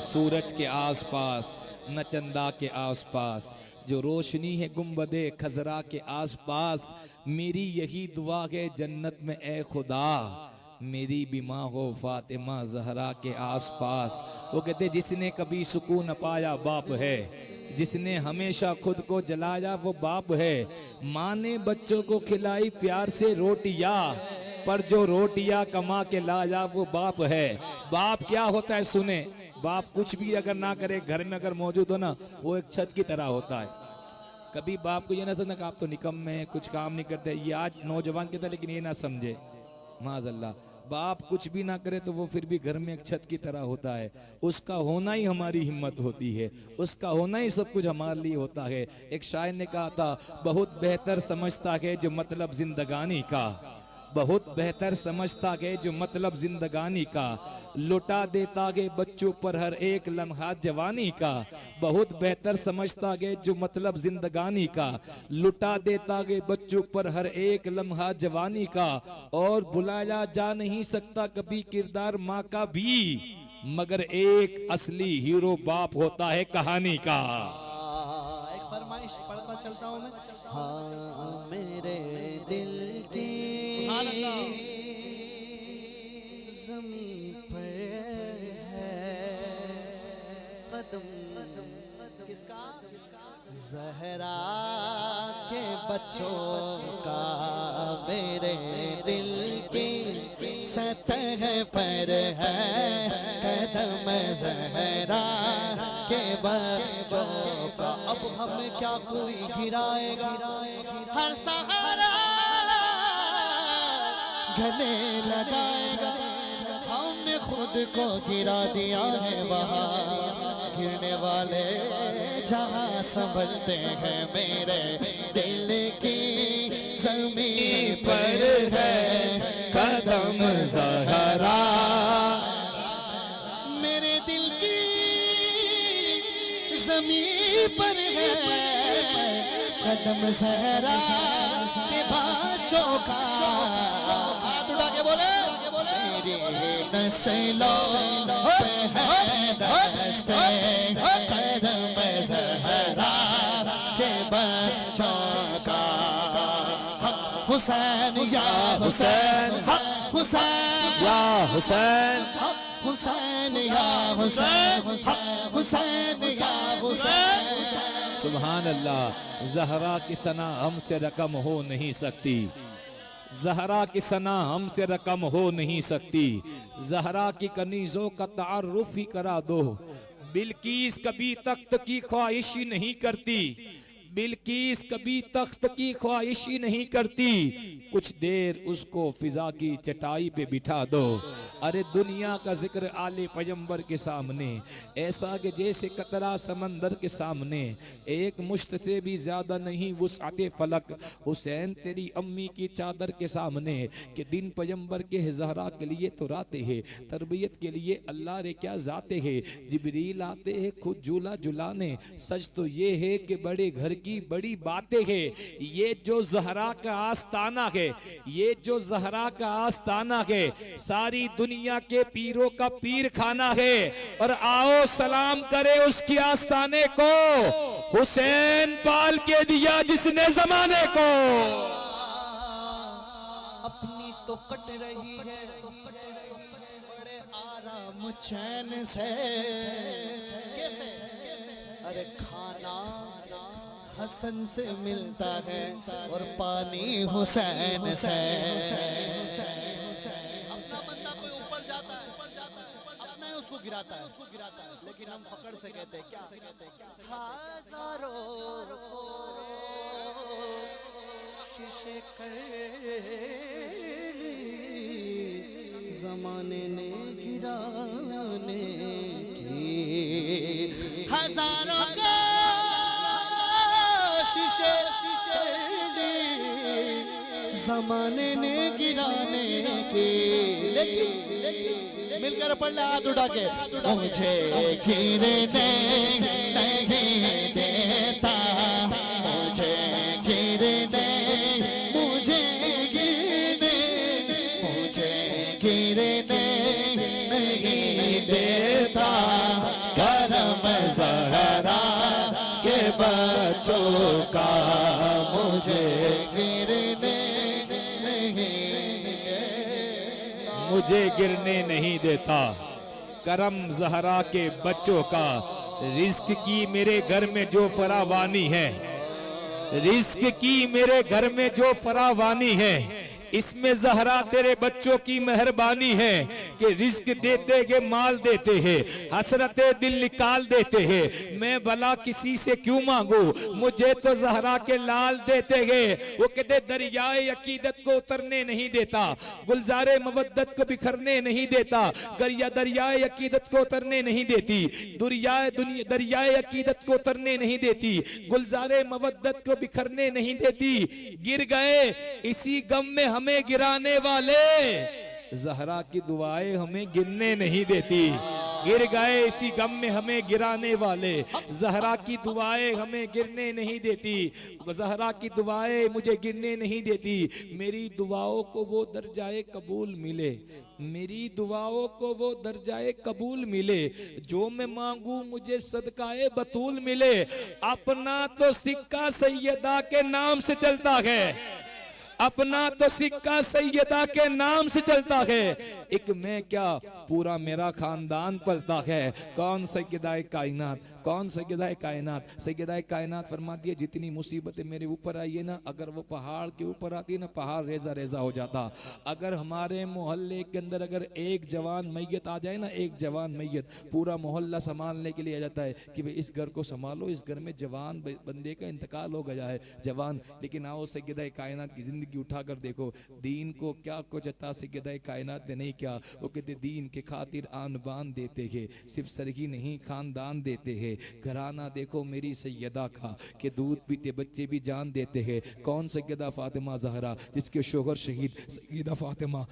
सूरज के आसपास, न चंदा के आसपास, जो रोशनी है गुंबदे खजरा के आसपास। मेरी यही दुआ है जन्नत में ए खुदा, मेरी भी माँ हो फातिमा जहरा के आसपास। वो कहते जिसने कभी सुकून न पाया बाप है, जिसने हमेशा खुद को जलाया वो बाप है। माँ ने बच्चों को खिलाई प्यार से रोटियां, पर जो रोटियां कमा के लाया वो बाप है। बाप क्या होता है सुने, बाप कुछ भी अगर ना करे, घर में अगर मौजूद हो ना, वो एक छत की तरह होता है। कभी बाप को ये ना समझना कि आप तो निकम्मे हैं, कुछ काम नहीं करते। ये आज नौजवान कहता है, लेकिन ये ना समझे माज़अल्लाह, बाप कुछ भी ना करे तो वो फिर भी घर में एक छत की तरह होता है। उसका होना ही हमारी हिम्मत होती है, उसका होना ही सब कुछ हमारे लिए होता है। एक शायर ने कहा था, बहुत बेहतर समझता है जो मतलब जिंदगानी का, बहुत बेहतर समझता है जो मतलब जिंदगानी का, लुटा देता है बच्चों पर हर एक लम्हा जवानी का। बहुत बेहतर समझता है जो मतलब जिंदगानी का, लुटा देता है बच्चों पर हर एक लम्हा जवानी का। और बुलाया जा नहीं सकता कभी किरदार माँ का भी, मगर एक असली हीरो बाप होता है कहानी का। एक फरमाइश पढ़ता चलता हूँ मैं। हाँ मेरे दिल की ज़मीं पर है कदम, किसका? ज़हरा के बच्चों का, मेरे दिल की सतह पर है कदम ज़हरा के बच्चों का। अब हमें क्या कोई गिराएगा, हर सहारा गले लगाएगा। हमने खुद को गिरा दिया है, वहाँ गिरने वाले जहाँ संभलते हैं। मेरे दिल की ज़मीं पर है कदम ज़हरा, मेरे दिल की ज़मीं पर है कदम ज़हरा के बच्चों का। हाथ उठा के बोले, मेरी नस्लों पे है दस्ते कदम ज़हरा के बच्चों का। हक हुसैन या हुसैन, हक हुसैन या हुसैन, हुसैन या हुसैन, हुसैन या हुसैन। सुभान अल्लाह। ज़हरा की सना हमसे रकम हो नहीं सकती, ज़हरा की सना हमसे रकम हो नहीं सकती। ज़हरा की कनीज़ों का तारुफ ही करा दो, बिल्किस कभी तख्त की ख्वाहिश ही नहीं करती, बिल्किस कभी तख्त की ख्वाहिश ही नहीं करती। कुछ देर उसको फिजा की चटाई पे बिठा दो। अरे दुनिया का जिक्र आले पैगंबर के सामने ऐसा कि जैसे कतरा समंदर के सामने, एक मुश्त से भी ज्यादा नहीं वुसअते फलक। हुसैन तेरी अम्मी की चादर के सामने कि दिन पैगंबर के ज़हरा के लिए तो राते हैं, तरबियत के लिए अल्लाह रे क्या जाते हैं। जिब्रील आते हैं खुद झूला झुलाने, सच तो ये है कि बड़े घर की बड़ी बातें हैं। ये जो ज़हरा का आस्ताना है, ये जो ज़हरा का आस्ताना है, सारी दुनिया के पीरों का पीर खाना है। और आओ सलाम करे उसकी आस्ताने को, हुसैन पाल के दिया जिसने जमाने को। अपनी तो कट रही है बड़े आराम चैन से, कैसे? अरे खाना हसन से मिलता है और पानी हुसैन से। अपना बंदा कोई ऊपर जाता है, अपना उसको गिराता है, लेकिन हम फखर से कहते हैं क्या? हजारों शीशे कर ली ज़माने ने गिराने की, हजारों का शीशे ज़माने ने गिराने के। लेकिन मिलकर पढ़ ले हाथ उठा के, मुझे गिरने नहीं देता, मुझे गिरने, मुझे गिरने, मुझे गिरने नहीं देता। ज़हरा के बच्चों का मुझे गिरने नहीं देता। करम ज़हरा के बच्चों का, रिस्क की मेरे घर में जो फरावानी है, रिस्क की मेरे घर में जो फरावानी है, इसमें ज़हरा तेरे बच्चों की मेहरबानी है कि रिस्क देते हैं, माल देते हैं, हसरते दिल निकाल देते हैं। मैं भला किसी से क्यों मांगू, मुझे तो ज़हरा के लाल देते हैं। वो कहते दरियाए अकीदत को उतरने नहीं देता, गुलजारे मवद्दत को बिखरने नहीं देता, दरियाए अकीदत को उतरने नहीं देती, दरियाए अकीदत को उतरने नहीं देती, गुलजारे मवद्दत को बिखरने नहीं देती। गिर गए इसी गम में हमें गिराने वाले, ज़हरा की दुआएं हमें गिरने नहीं देती। गिर गए इसी गम में हमें गिराने वाले, ज़हरा की दुआएं हमें गिरने नहीं देती, ज़हरा की दुआएं मुझे गिरने नहीं देती। मेरी दुआओं को वो दर्जाए कबूल मिले, मेरी दुआओं को वो दर्जाए कबूल मिले, जो मैं मांगू मुझे सदकाए बतूल मिले। अपना तो सिक्का सैयदा के नाम से चलता है, अपना तो सिक्का सैयदा के नाम से चलता है। एक मैं क्या पूरा मेरा खानदान पलता है। कौन सैयदाए कायनात, कौन सैयदाए कायनात? सैयदाए कायनात फरमाती है जितनी मुसीबतें मेरे ऊपर आई है ना, अगर वो पहाड़ के ऊपर आती है ना, पहाड़ रेजा रेजा हो जाता। अगर हमारे मोहल्ले के अंदर अगर एक जवान मैयत आ जाए ना, एक जवान मैयत, पूरा मोहल्ला संभालने के लिए आ जाता है कि भाई इस घर को संभालो, इस घर में जवान बंदे का इंतकाल हो गया है, जवान। लेकिन आओ सैयदाए कायनात की जिंदगी उठाकर देखो, दीन को क्या कुछ अता सैयदाए कायनात ने नहीं किया। वो कहते दीन के खातिर आन बान देते हैं, सिर्फ सरगी नहीं खानदान देते हैं। घराना देखो मेरी सैयदा का कि दूध पीते बच्चे भी जान देते हैं। कौन सैयदा फातिमा ज़हरा, जिसके शोहर शहीद, सैयदा फातिमा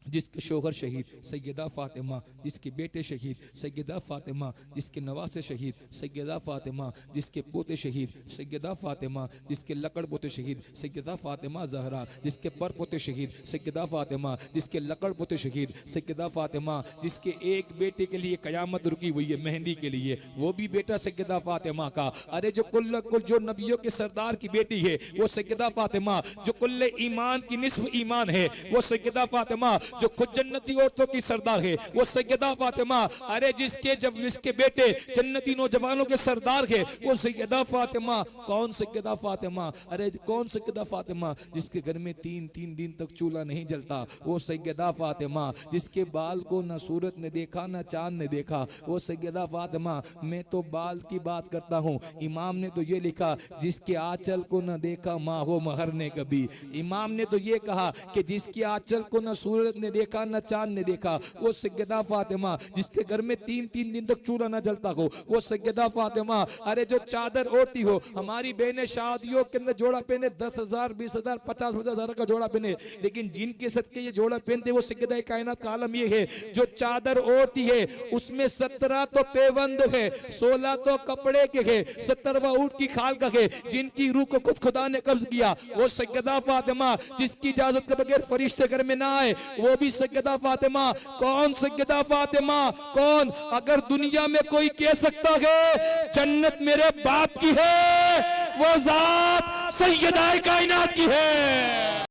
जिसके शोहर शहीद, सैयदा फातिमा जिसके बेटे शहीद, सैयदा फातिमा जिसके नवासे शहीद, सैयदा फातिमा जिसके पोते शहीद, सैयदा फातिमा जिसके लकड़ पोते शहीद, सैयदा फातिमा ज़हरा जिसके पर पोते शहीद, सैयदा फातिमा जिसके लकड़ पोते शहीद, सैयदा फातिमा जिसके एक बेटे के लिए कयामत रुकी हुई है मेहंदी के लिए, वो भी बेटा सैयदा फातिमा का। अरे जो कुल जो नबियों के सरदार की बेटी है वो सैयदा फातिमा, जो कुल्ले ईमान की निस्फ ईमान है वो सैयदा फातिमा, जो खुद जन्नती औरतों की सरदार है वो सैयदा फातिमा। अरे जिसके बेटे जन्नती नौजवानों के सरदार है वो सैयदा फातिमा। कौन सैयदा फातिमा? अरे कौन सैयदा फातिमा? जिसके घर में तीन दिन तक चूल्हा नहीं जलता वो सैयदा फातिमा। जिसके बाल को न सूरत ने देखा न चांद ने देखा वो सैयदा फातिमा। मैं तो बाल की बात करता हूँ, इमाम ने तो ये लिखा जिसके आंचल को न देखा माँ हो महर ने कभी। इमाम ने तो ये कहा कि जिसके आंचल को न सूरत ने देखा न चांद ने देखा वो सैयदा फातिमा। जिसके घर में तीन दिन तक चूल्हा न जलता हो वो सैयदा फातिमा। अरे जो चादर ओढ़ती हो, हमारी बहनें शादियों के अंदर जोड़ा पहने 10,000 20,000 50,000 का जोड़ा पहने, लेकिन जिनके सदके ये जोड़ा पहनते वो सैयदा कायनात का आलम ये है जो चादर ओढ़ती है उसमें 17 तो पेवंद है, 16 तो कपड़े के है, 17वां ऊंट की खाल का है। जिनकी रूह को खुद खुदा ने कब्ज किया वो सैयदा फातिमा। जिसकी इजाजत के बगैर फरिश्ते घर में ना आए वो भी सैयदा फातिमा। कौन सैयदा फातिमा? कौन? अगर दुनिया में कोई कह सकता है जन्नत मेरे बाप की है वो जात सैयदा कायनात की है।